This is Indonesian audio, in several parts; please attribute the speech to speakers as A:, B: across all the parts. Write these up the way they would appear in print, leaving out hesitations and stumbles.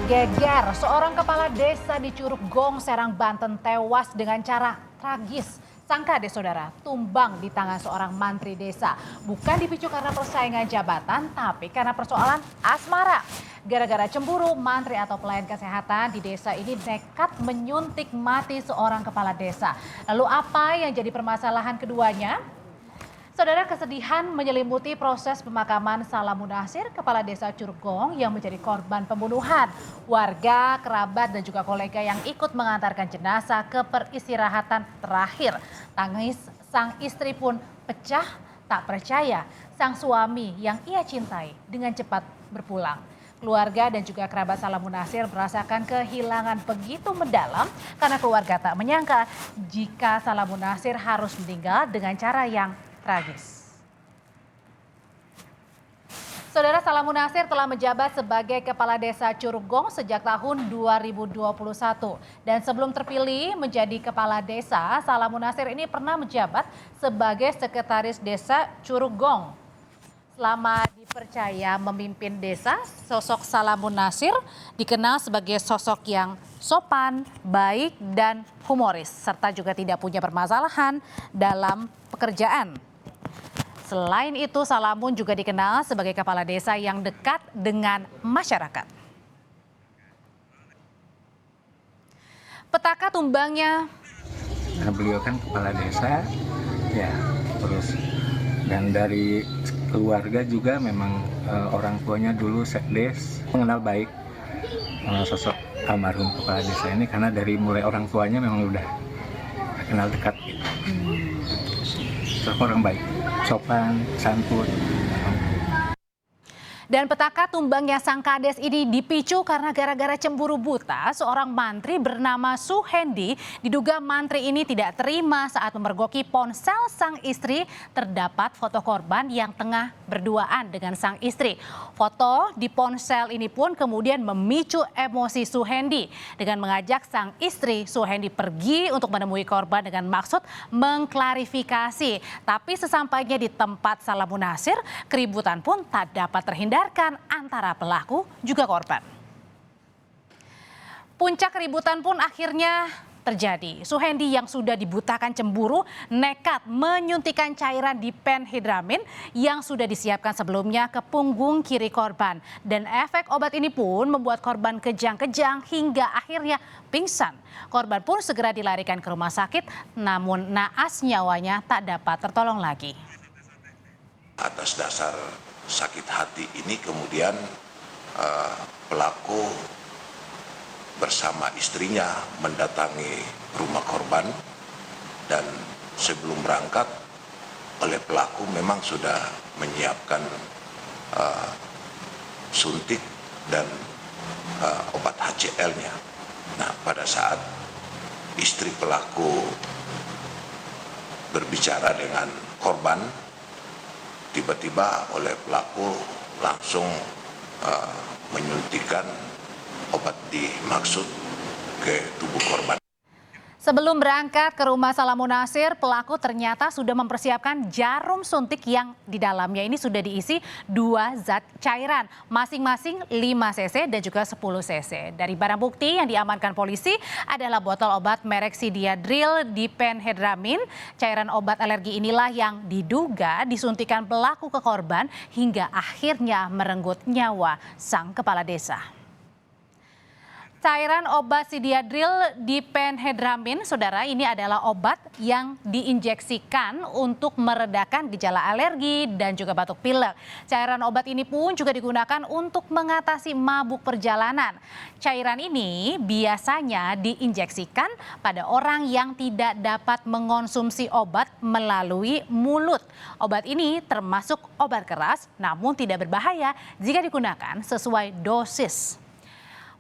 A: Geger, seorang kepala desa di Curug Gong, Serang, Banten tewas dengan cara tragis. Sangka deh saudara, tumbang di tangan seorang mantri desa. Bukan dipicu karena persaingan jabatan, tapi karena persoalan asmara. Gara-gara cemburu, mantri atau pelayan kesehatan di desa ini nekat menyuntik mati seorang kepala desa. Lalu apa yang jadi permasalahan keduanya? Saudara, kesedihan menyelimuti proses pemakaman Salamun Nasir, kepala desa Curug Gong yang menjadi korban pembunuhan. Warga, kerabat dan juga kolega yang ikut mengantarkan jenazah ke peristirahatan terakhir. Tangis sang istri pun pecah, tak percaya sang suami yang ia cintai dengan cepat berpulang. Keluarga dan juga kerabat Salamun Nasir merasakan kehilangan begitu mendalam karena keluarga tak menyangka jika Salamun Nasir harus meninggal dengan cara yang tragis. Saudara, Salamun Nasir telah menjabat sebagai Kepala Desa Curug Gong sejak tahun 2021. Dan sebelum terpilih menjadi Kepala Desa, Salamun Nasir ini pernah menjabat sebagai Sekretaris Desa Curug Gong. Selama dipercaya memimpin desa, sosok Salamun Nasir dikenal sebagai sosok yang sopan, baik, dan humoris, serta juga tidak punya permasalahan dalam pekerjaan. Selain itu, Salamun juga dikenal sebagai kepala desa yang dekat dengan masyarakat. Petaka tumbangnya.
B: Karena beliau kan kepala desa, ya terus dan dari keluarga juga memang orang tuanya dulu sekdes, mengenal baik sosok almarhum kepala desa ini karena dari mulai orang tuanya memang udah kenal dekat gitu. Orang baik, sopan, santun.
A: Dan petaka tumbangnya sang kades ini dipicu karena gara-gara cemburu buta, seorang mantri bernama Suhendi diduga mantri ini tidak terima saat memergoki ponsel sang istri. Terdapat foto korban yang tengah berduaan dengan sang istri. Foto di ponsel ini pun kemudian memicu emosi Suhendi dengan mengajak sang istri Suhendi pergi untuk menemui korban dengan maksud mengklarifikasi. Tapi sesampainya di tempat Salamun Nasir, keributan pun tak dapat terhindarkan antara pelaku juga korban. Puncak keributan pun akhirnya terjadi. Suhendi yang sudah dibutakan cemburu nekat menyuntikkan cairan diphenhydramine yang sudah disiapkan sebelumnya ke punggung kiri korban. Dan efek obat ini pun membuat korban kejang-kejang hingga akhirnya pingsan. Korban pun segera dilarikan ke rumah sakit, namun naas nyawanya tak dapat tertolong lagi.
C: Atas dasar sakit hati ini kemudian pelaku bersama istrinya mendatangi rumah korban dan sebelum berangkat oleh pelaku memang sudah menyiapkan suntik dan obat HCL-nya. Nah, pada saat istri pelaku berbicara dengan korban, tiba-tiba oleh pelaku langsung menyuntikkan obat dimaksud ke tubuh korban.
A: Sebelum berangkat ke rumah Salamun Nasir, pelaku ternyata sudah mempersiapkan jarum suntik yang di dalamnya ini sudah diisi 2 zat cairan, masing-masing 5 cc dan juga 10 cc. Dari barang bukti yang diamankan polisi adalah botol obat merek Sidiadril diphenhydramine. Cairan obat alergi inilah yang diduga disuntikan pelaku ke korban hingga akhirnya merenggut nyawa sang kepala desa. Cairan obat Sidiadril diphenhydramine, saudara, ini adalah obat yang diinjeksikan untuk meredakan gejala alergi dan juga batuk pilek. Cairan obat ini pun juga digunakan untuk mengatasi mabuk perjalanan. Cairan ini biasanya diinjeksikan pada orang yang tidak dapat mengonsumsi obat melalui mulut. Obat ini termasuk obat keras, namun tidak berbahaya jika digunakan sesuai dosis.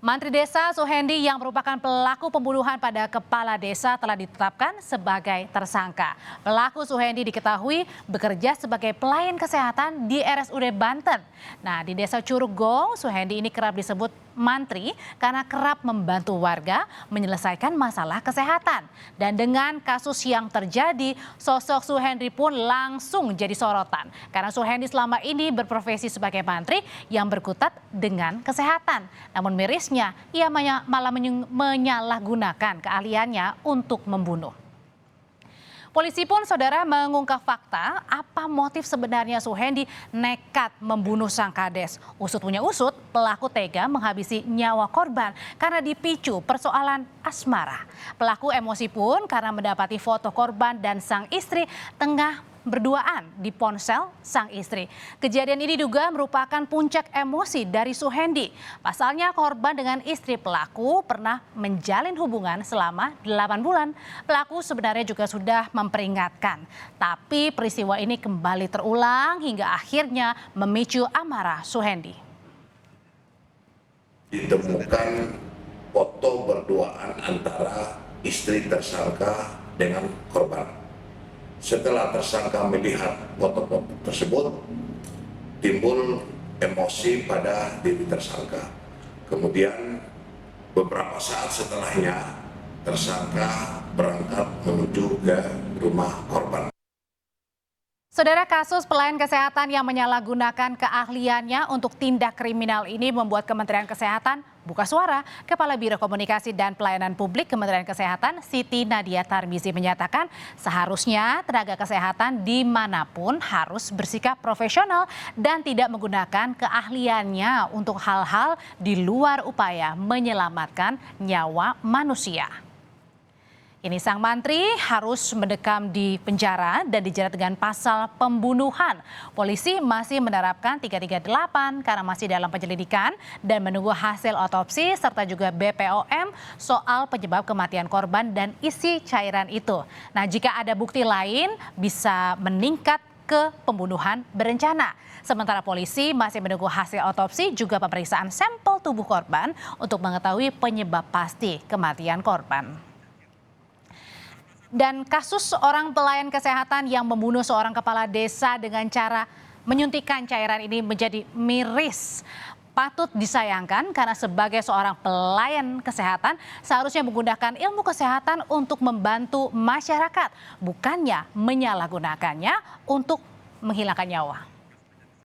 A: Mantri Desa Suhendi yang merupakan pelaku pembunuhan pada kepala desa telah ditetapkan sebagai tersangka. Pelaku Suhendi diketahui bekerja sebagai pelayan kesehatan di RSUD Banten. Nah, di desa Curug Gong, Suhendi ini kerap disebut mantri karena kerap membantu warga menyelesaikan masalah kesehatan. Dan dengan kasus yang terjadi, sosok Suhendi pun langsung jadi sorotan. Karena Suhendi selama ini berprofesi sebagai mantri yang berkutat dengan kesehatan. Namun mirisnya, Mirisnya, ia malah menyalahgunakan keahliannya untuk membunuh. Polisi pun saudara mengungkap fakta apa motif sebenarnya Suhendi nekat membunuh sang kades. Usut punya usut, pelaku tega menghabisi nyawa korban karena dipicu persoalan asmara. Pelaku emosi pun karena mendapati foto korban dan sang istri tengah berduaan di ponsel sang istri. Kejadian ini juga merupakan puncak emosi dari Suhendi. Pasalnya korban dengan istri pelaku pernah menjalin hubungan selama 8 bulan. Pelaku sebenarnya juga sudah memperingatkan. Tapi peristiwa ini kembali terulang hingga akhirnya memicu amarah Suhendi.
C: Ditemukan foto berduaan antara istri tersangka dengan korban. Setelah tersangka melihat foto-foto tersebut, timbul emosi pada diri tersangka. Kemudian beberapa saat setelahnya, tersangka berangkat menuju ke rumah korban.
A: Saudara, kasus pelayan kesehatan yang menyalahgunakan keahliannya untuk tindak kriminal ini membuat Kementerian Kesehatan buka suara. Kepala Biro Komunikasi dan Pelayanan Publik Kementerian Kesehatan Siti Nadia Tarmizi menyatakan seharusnya tenaga kesehatan dimanapun harus bersikap profesional dan tidak menggunakan keahliannya untuk hal-hal di luar upaya menyelamatkan nyawa manusia. Ini sang mantri harus mendekam di penjara dan dijerat dengan pasal pembunuhan. Polisi masih menerapkan 338 karena masih dalam penyelidikan dan menunggu hasil otopsi serta juga BPOM soal penyebab kematian korban dan isi cairan itu. Nah, jika ada bukti lain bisa meningkat ke pembunuhan berencana. Sementara polisi masih menunggu hasil otopsi juga pemeriksaan sampel tubuh korban untuk mengetahui penyebab pasti kematian korban. Dan kasus seorang pelayan kesehatan yang membunuh seorang kepala desa dengan cara menyuntikkan cairan ini menjadi miris. Patut disayangkan karena sebagai seorang pelayan kesehatan seharusnya menggunakan ilmu kesehatan untuk membantu masyarakat, bukannya menyalahgunakannya untuk menghilangkan nyawa.